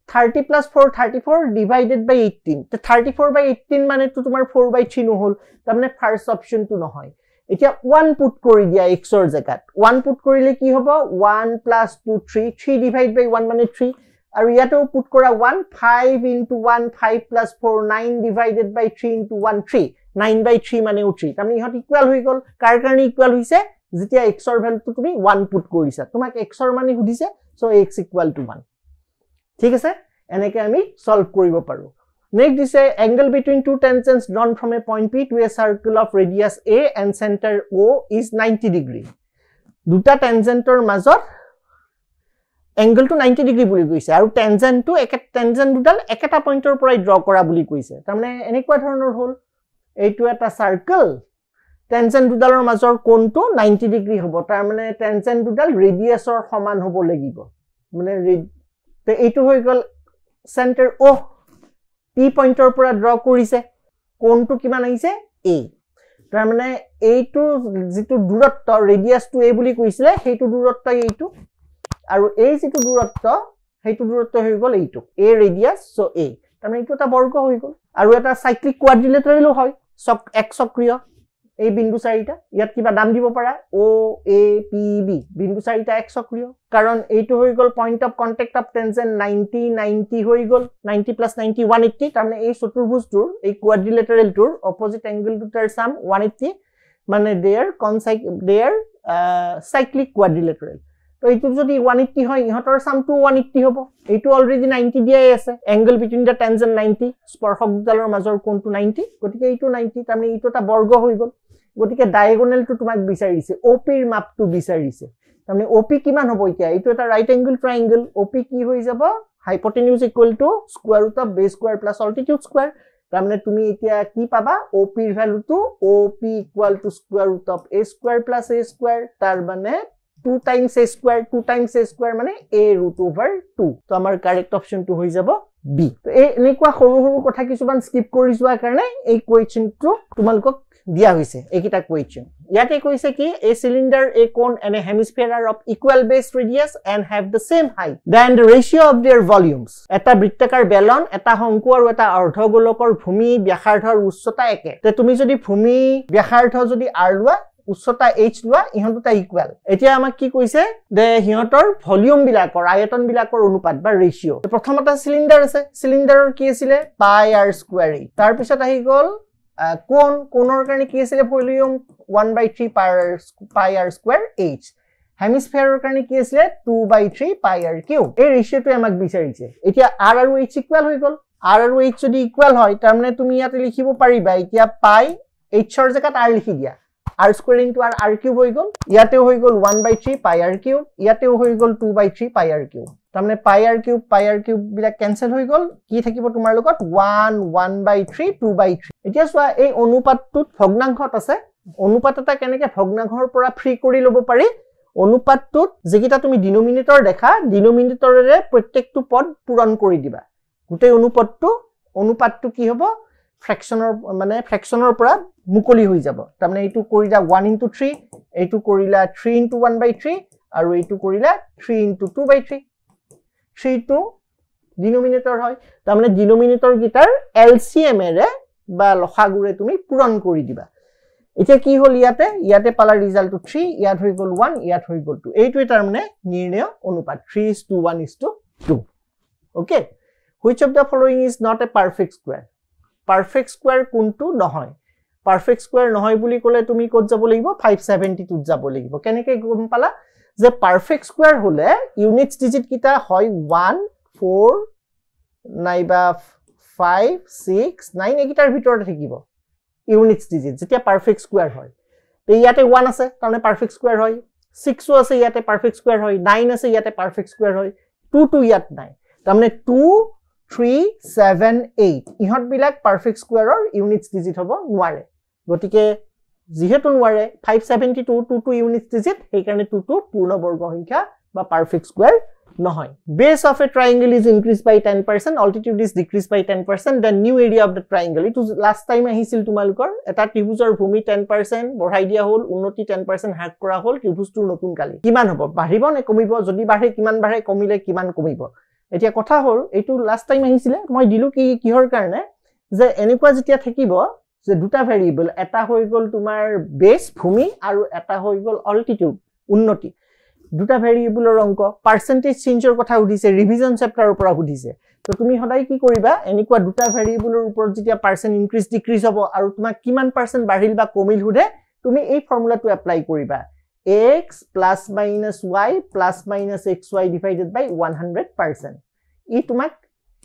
30 + 4 34 divided by 18 তে 34/18 মানে তো তোমাৰ 4/3 নহল তাৰ মানে ফাৰ্স্ট অপচনটো নহয় এতিয়া 1 পুট কৰি দিয়া x ৰ জাগাত 1 পুট কৰিলে কি হ'ব 1 + 2 3 3 divide by 1 মানে 3 আৰু ইয়াতো পুট কৰা 1 5 * 1 5 + 4 9 divided by 3 * 1 3 9/3 মানে 3 তাৰমানে ইহত ইকুৱেল হৈ গল কাৰ কাৰণে ইকুৱেল হৈছে যেতিয়া x ৰ ভ্যালুটো তুমি 1 পুট কৰিছা তোমাক x ৰ মানে সুধিছে সো x = 1 ঠিক আছে এনেকে আমি সলভ কৰিব পাৰো নেক্সট দিছে angle between two tangents drawn from a point P to a circle of radius a and center O is 90 degree দুটা টেনজেন্টৰ মাজত এংগলটো 90 ডিগ্ৰী বুলি কৈছে আৰু টেনজেন্টটো টেনজেন্ট দুডাল একেটা পইণ্টৰ পৰাই ড্ৰ কৰা বুলি কৈছে তাৰমানে এনেকুৱা ধৰণৰ হ'ল এইটো এটা সাৰ্কেল টেনজেন্ট দুডালৰ মাজৰ কোণটো 90 ডিগ্ৰী হ'ব তাৰমানে টেনজেন্ট দুডাল ৰেডিয়াছৰ সমান হ'ব লাগিব মানে তে এইটো হৈ গল সেন্টাৰ O P পইণ্টৰ পৰা ড্ৰ কৰিছে কোণটো কিমান আহিছে A তাৰ মানে এইটো যেটো দূৰত্ব ৰেডিয়াসটো এই বুলি কৈছিলে সেইটো দূৰত্ব এইটো আৰু এই যেটো দূৰত্ব সেইটো দূৰত্ব হৈ গল এইটো a ৰেডিয়াস সো a তাৰ মানে এইটো এটা বৰ্গ হৈ গল আৰু এটা সাইক্লিক কোৱাড্ৰিলেটাৰেলো হয় এক চক্ৰীয় এই বিন্দু চাৰিটা ইয়াত কিবা নাম দিব পাৰা o a p b বিন্দু চাৰিটা এক চক্ৰীয় কাৰণ এইটো হৈ গল point of contact of tangent 90 90 হৈ গল 90 + 90 180 তাৰ মানে এই চতুৰ্ভুজটোৰ এই কোৱাড্ৰিলেটাৰেলটোৰ অপোজিট এংগল দুটাৰ সাম 180 মানে দেয়াৰ সাইক্লিক কোৱাড্ৰিলেটাৰেল তো এইটো যদি 180 হয় ইহতৰ সামটো 180 হ'ব এইটো অলৰেডি 90 দিয়াই আছে এংগল বিটুইন দা টেনজেন্ট 90 স্পৰ্শক দুডালৰ মাজৰ কোণটো 90 গতিকে এইটো 90 তাৰ মানে এইটো এটা বৰ্গ হৈ গল গতিকে ডায়াগোনালটো তোমাক বিচাৰিছে OP ৰ মাপটো বিচাৰিছে তাৰ মানে OP কিমান হ'ব এতিয়া এইটো এটা ৰাইট এংগল ট্ৰায়াঙ্গল OP কি হৈ যাব হাইপোটেনিউজ equal to square root of base square plus altitude square তাৰ মানে তুমি এতিয়া কি পাবা OP ৰ ভ্যালুটো OP equal to square root of a square plus a square তাৰ মানে 2 times a square মানে a root over 2 তো আমাৰ কাৰেক্ট অপশনটো হৈ যাব b তো এই এনেকুৱা সৰু সৰু কথা কিছুমান স্কিপ কৰি যোৱাৰ কাৰণে এই কোৱেশ্চনটো তোমালোকক দিয়া হৈছে এইকিটা কোৱেশ্চন ইয়াতে কৈছে কি a cylinder a cone and a hemisphere are of equal base radius and have the same height then the ratio of their volumes এটা বৃত্তাকাৰ বেলন এটা শংকু আৰু এটা অৰ্ধগোলকৰ ভূমি ব্যাসাৰ্ধৰ উচ্চতা একে তে তুমি যদি ভূমি ব্যাসাৰ্ধ যদি r লোৱা উচ্চতা h লোৱা ইহতটা ইকুৱেল এতিয়া আমাক কি কৈছে যে হিহতৰ ভলিউম বিলাকৰ আয়তন বিলাকৰ অনুপাত বা ৰেশিও প্ৰথমটা সিলিন্ডাৰ আছে সিলিন্ডাৰৰ কি আছিল পাই r স্কয়াৰ তাৰ পিছত আহি গল কোণৰ কাৰণে কি আছিল ভলিউম 1/3 পাই r স্কয়াৰ h হেমিস্ফিয়াৰৰ কাৰণে কি আছিল 2/3 পাই r কিউব এই ৰেশিওটো আমাক বিচাৰিছে এতিয়া r আৰু h ইকুৱেল হৈ গল r আৰু h যদি ইকুৱেল হয় তাৰ মানে তুমি ইয়াতে লিখিব পাৰিবা এতিয়া পাই h ৰ জায়গাত r লিখি দিয়া r square into r cube হৈ গল ইয়াতে হৈ গল 1/3 pi r cube ইয়াতে হৈ গল 2/3 pi r cube তাৰমানে pi r cube বিলা ক্যান্সেল হৈ গল কি থাকিব তোমাৰ লগত 1/3 2/3 এতিয়া চোৱা এই অনুপাতটোত ভগ্নাংশত আছে অনুপাত এটা কেনেকে ভগ্নাংশৰ পৰা ফ্ৰী কৰি লব পাৰি অনুপাতটোত যেকিটা তুমি ডিনোমিনেটৰ দেখা ডিনোমিনেটৰেৰে প্ৰত্যেকটো পদ পূৰণ কৰি দিবা গোটেই অনুপাতটো কি হ'ব ফ্ৰেকশনৰ পৰা মুকলি হৈ যাব তাৰমানে এইটো কৰিলা 1 into 3 এইটো কৰিলা 3 into 1/3 আৰু এইটো কৰিলা 3 into 2/3 3 to ডিনোমিনেটৰ হয় তাৰমানে ডিনোমিনেটৰ গিটাৰ LCM এৰে বা লসাগুৰে তুমি পূৰণ কৰি দিবা এতিয়া কি হল ইয়াতে পালা ৰিজাল্টটো 3 ইয়াত হৈ গল 1 ইয়াত হৈ গল 2 এইটোই তাৰমানে নিৰ্ণয় অনুপাত 3:1:2 okay which of the following is not a perfect square perfect square কোনটো নহয় perfect square নহয় বুলি কলে তুমি কত যাব লাগিব 572 ত যাব লাগিব কেনেকৈ গম পালা যে perfect square হলে ইউনিটস ডিজিট কিটা হয় 1 4 নাইবা 5 6 9 একিটাৰ ভিতৰত থাকিব ইউনিটস ডিজিট যেতিয়া perfect square হয় তে ইয়াতে 1 আছে তাৰমানে perfect square হয় 6 আছে ইয়াতে perfect square হয় 9 আছে ইয়াতে perfect square হয় 2 ইয়াত নাই তাৰমানে 2 3 7 8 ইহত বিলাক perfect squareৰ ইউনিটস ডিজিট হ'ব নোৱাৰে গটিকে যেহেতু নোৱাৰে 572 2 ইউনিটস ডিজিট এই কাৰণে 2 পূৰ্ণবৰ্গ সংখ্যা বা perfect square নহয় base of a triangle is increased by 10% altitude is decreased by 10% the new area of the triangle it was last time আহিছিল তোমালোকৰ এটা ত্ৰিভুজৰ ভূমি 10% বঢ়াই দিয়া হল উন্নতি 10% হ্ৰাস কৰা হল ত্ৰিভুজটোৰ নতুন কালি কিমান হ'ব বাঢ়িব নে কমিব যদি বাঢ়ে কিমান বাঢ়ে কমিলে কিমান কমিব এতিয়া কথা হল এইটো লাস্ট টাইম আহিছিল মই দিলু কি কিহৰ কাৰণে যে এনেকুৱা যেতিয়া থাকিব যে দুটা ভেৰিয়েবল এটা হৈ গল তোমাৰ বেস ভূমি আৰু এটা হৈ গল অল্টিটিউড উন্নতি দুটা ভেৰিয়েবলৰ অংক পাৰ্সেন্টেজ চেঞ্জৰ কথা উঠিছে ৰিভিজন চেপ্টাৰৰ পৰা উঠিছে তো তুমি সদায় কি কৰিবা এনেকুৱা দুটা ভেৰিয়েবলৰ ওপৰত যেতিয়া পাৰ্সেন্ট ইনক্ৰিজ ডিক্ৰিজ হ'ব আৰু তোমাক কিমান পাৰ্সেন্ট বাঢ়িল বা কমিল हुदे তুমি এই ফৰ্মুলাটো এপ্লাই কৰিবা x plus minus y plus minus xy divided by 100% ই তোমাক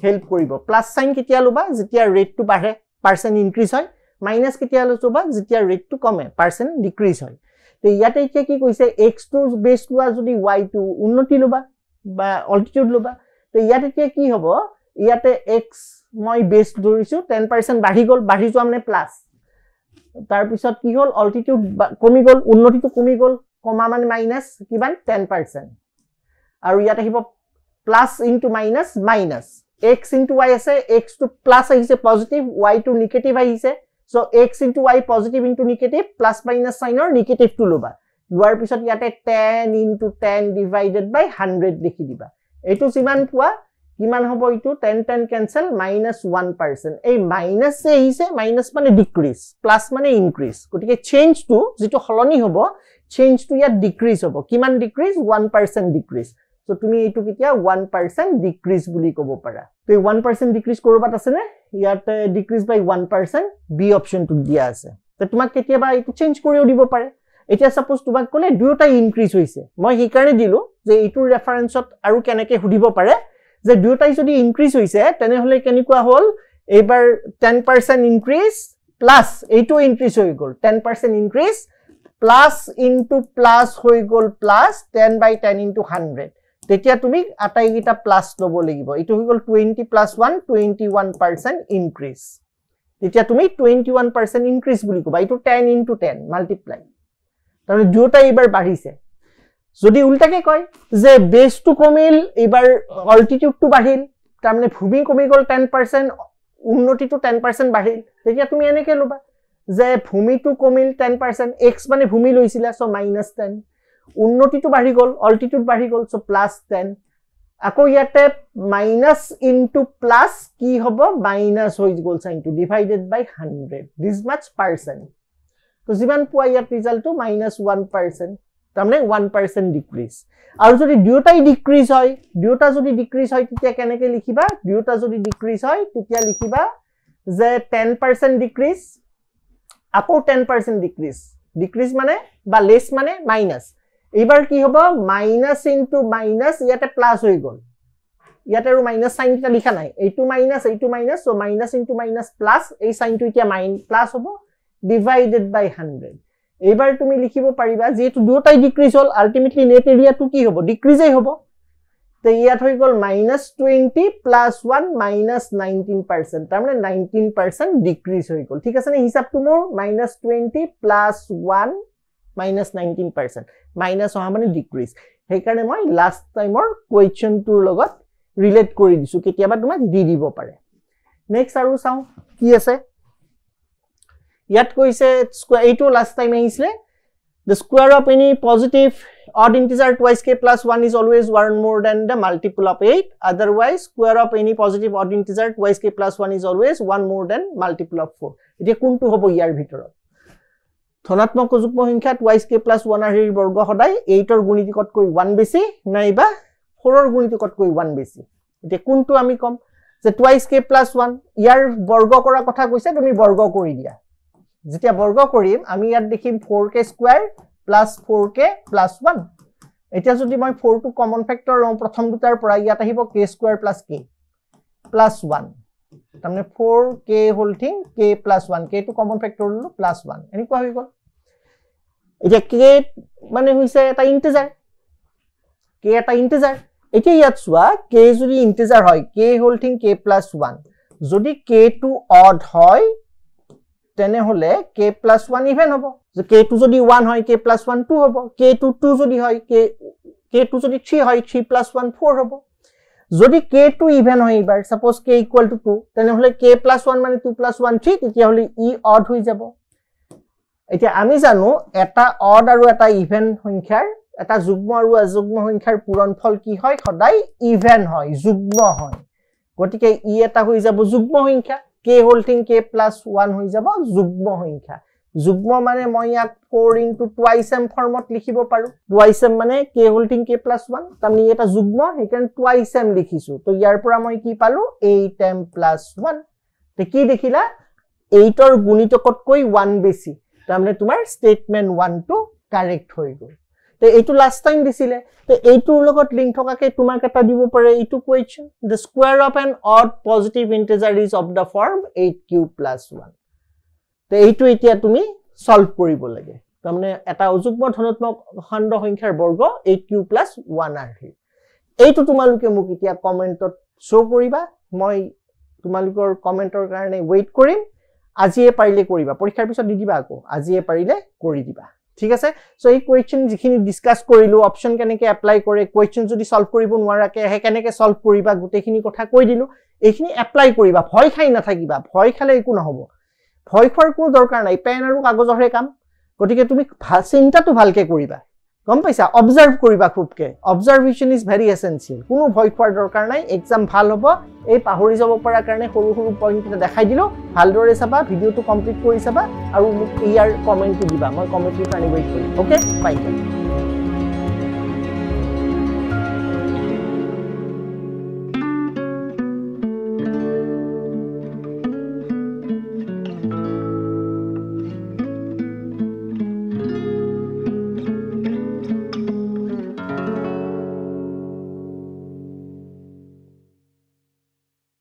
হেল্প কৰিব প্লাস সাইন কেতিয়া লবা যেতিয়া ৰেটটো বাঢ়ে পাৰ্সেন্ট ইনক্ৰিজ হয় মাইনাস কেতিয়া লবা যেতিয়া ৰেটটো কমে পাৰ্সেন্ট ডিক্ৰিজ হয় তে ইয়াতে কি কৈছে x টু বেস লোৱা যদি y টু উন্নতি লবা বা অল্টিটিউড লবা তে ইয়াতে কি হ'ব ইয়াতে x মই বেস ধৰিছো 10% বাঢ়ি গল বাঢ়ি যোৱা মানে প্লাস তাৰ পিছত কি হল অল্টিটিউড কমি গল উন্নতিটো কমি গল কমা মানে মাইনাস কিমান 10% আৰু ইয়াতে আহিব plus into minus x into y আছে x to প্লাস আহিছে পজিটিভ y to নেগেটিভ আহিছে So x into y positive into negative plus minus sign or negative to loba. Lower pisot yate 10 into 10 divided by 100 likhi diba. Etu siman pua kiman hobo itu 10 cancel minus 1%. Ei minus se hise minus mane decrease plus mane increase. Kotike change to jitu holoni hobo change to ya decrease hobo. Kiman decrease 1% decrease. So tumi etu kitia 1% decrease buli kobo para. To 1% decrease korobat ase ne yate decrease by 1% B option to dia ase. To tumak ketia ba etu change koreo dibo pare. Etia suppose tumak kole duota increase hoise. Moi hikarne dilu je etu reference ot aru keneke hudibo pare je duota jodi increase hoise tene hole kenikwa hol ebar 10% increase plus etu increase hoi gol 10% increase plus into plus hoi gol plus 10 by 10 into 100 tetia tumi atai gita plus lobo lagibo etu hoi gol 20 plus 1 21% increase tetia tumi 21% increase buli koba etu 10 into 10 multiply tane duota ebar bahise যদি উল্টাকে কয় যে base two কমিল এবাৰ altitude two বাঢ়িল তাৰ মানে ভূমি কমি গল 10% উন্নতি টু 10% বাঢ়িল তেতিয়া তুমি এনেকে লবা যে ভূমি টু কমিল 10% x মানে ভূমি লৈছিলা সো -10 উন্নতি টু বাঢ়ি গল অল্টিটিউড বাঢ়ি গল সো +10 আকৌ ইয়াতে মাইনাস ইনটু প্লাস কি হ'ব মাইনাস হৈ গল সাইনটো divided by 100 this much percent তো যিমান পোৱা ইয়াত ৰিজাল্টটো -1% তামনে 1% decrease আৰু যদি দুটাই decrease হয় দুটা যদি decrease হয় তেতিয়া কেনেকে লিখিবা দুটা যদি decrease হয় তেতিয়া লিখিবা যে 10% decrease আকৌ 10% decrease decrease মানে বা less মানে minus এবাৰ কি হ'ব minus into minus ইয়াতে plus হৈ গল ইয়াতে আৰু minus sign টা লিখা নাই এইটো minus so minus into minus plus এই সাইনটো এতিয়া plus হ'ব divided by 100 এবাৰ তুমি লিখিব পাৰিবা যেটো দুটাই ডিক্রিজ হল আলটিমেটলি নেট এরিয়া টু কি হ'ব ডিক্রিজই হ'ব তে ইয়াত হৈ গল -20 plus 1 -19% তাৰ মানে 19% ডিক্ৰিজ হৈ গল ঠিক আছে নে হিসাবটো মোৰ -20 plus 1 -19% মাইনাস অহা মানে ডিক্ৰিজ সেই কাৰণে মই লাস্ট টাইমৰ কোৱেশ্চনটোৰ লগত ৰিলেট কৰি দিছো কেতিয়াবা তোমাক দি দিব পাৰে নেক্সট আৰু চাও কি আছে yet koise square a2 last time ahisle the square of any positive odd integer twice k plus 1 is always 1 more than the multiple of 8 otherwise square of any positive odd integer twice k plus 1 is always 1 more than multiple of 4 etia kuntu hobo yar bhitorot ধনাত্মক যুগ্ম সংখ্যা twice k plus 1 er বর্গ সদাই 8 er গুণিতকত কৈ 1 বেছি নাইবা 4 er গুণিতকত কৈ 1 বেছি এতে কোনটো আমি কম যে twice k plus 1 ইয়াৰ বৰ্গ কৰা কথা কৈছে তুমি বৰ্গ কৰি দিয়া যেতিয়া বৰ্গ কৰিম আমি ইয়াত দেখিম 4k square plus 4k plus 1 এটা যদি মই 4 টু কমন ফ্যাক্টৰ লওঁ প্ৰথম দুটাৰ পৰা ইয়াত আহিব k square plus k plus 1 তাৰমানে 4k whole thing k plus 1 k টু কমন ফ্যাক্টৰ ললো প্লাস 1 এনেকুৱা হৈ গল এটা k মানে হৈছে এটা ইন্টিজাৰ k এটা ইন্টিজাৰ এতিয়া ইয়াত চোৱা k যদি ইন্টিজাৰ হয় k whole thing k plus 1 যদি k টু অড হয় তেনে হলে k plus 1 ইভেন হবো যে k2 যদি 1 হয় k plus 1 2 হবো k2 2 যদি হয় k2 যদি 3 হয় 3 plus 1 4 হবো যদি k2 ইভেন হয় এবাৰ সাপোজ k equal to 2 তেনে হলে k plus 1 মানে 2 plus 1 3 তেতিয়া হলে ই অড হৈ যাব এতিয়া আমি জানো এটা অড আৰু এটা ইভেন সংখ্যাৰ এটা যুগ্ম আৰু অযুগ্ম সংখ্যাৰ পূৰণফল কি হয় সদায় ইভেন হয় যুগ্ম হয় গতিকে ই এটা হৈ যাব যুগ্ম সংখ্যা k whole thing k plus 1 হৈ যাব যুগ্ম সংখ্যা যুগ্ম মানে মই ইয়াত 4 into twice m ফর্মত লিখিব পাৰো twice m মানে k whole thing k plus 1 তামনি এটা যুগ্ম হেকান twice m লিখিছো তো ইয়াৰ পৰা মই কি পালো 8m plus 1 তে কি দেখিলা 8 ৰ গুণিতকত কৈ 1 বেছি তামনে তোমাৰ স্টেটমেন্ট 1 টো কাৰেক্ট হৈ গল তে এইটো লাস্ট টাইম দিছিলে তে এইটোৰ লগত লিংক থকাকে তোমাক এটা দিব পাৰে এইটো question the square of an odd positive integer is of the form 8q plus 1 তে এইটো এতিয়া তুমি সলভ কৰিব লাগে তাৰমানে এটা অযুগ্ম ধনাত্মক খণ্ড সংখ্যাৰ বৰ্গ 8q plus 1 আছে এইটো তোমালোকে মোক এতিয়া কমেন্টত শো কৰিবা মই তোমালোকৰ কমেন্টৰ কাৰণে ওয়েট কৰিম আজিয়ে পাৰিলে কৰিবা পৰীক্ষাৰ পিছত দি দিবা আকৌ আজিয়ে পাৰিলে কৰি দিবা ঠিক আছে সো এই কোৱেশ্চন যিখিনি ডিসকাস কৰিলো অপচন কেনেকে এপ্লাই কৰে কোৱেশ্চন যদি সলভ কৰিব নোৱাৰাকে হে কেনেকে সলভ কৰিবা গুটেখিনি কথা কৈ দিলো এইখিনি এপ্লাই কৰিবা ভয় খাই নাথাকিবা ভয় খালে একো নহব ভয় খোৱাৰ কোনো দৰকাৰ নাই পেন আৰু কাগজৰহে কাম গতিকে তুমি চিন্তাটো ভালকে কৰিবা গম পাইছা অবজাৰ্ভ কৰিবা খুবকে অবজাৰভেশ্যন ইজ ভেৰি এসেনশিয়াল কোনো ভয় খোৱাৰ দৰকাৰ নাই এক্সাম ভাল হ'ব এই পাহৰি যাব পৰা কাৰণে সৰু সৰু পইণ্ট এটা দেখাই দিলো ভালদৰে চাবা ভিডিওটো কমপ্লিট কৰি চাবা আৰু মোক ইয়াৰ কমেন্টটো দিবা মই কমেন্টৰ কাৰণে ৱেইট কৰিম ওকে বাই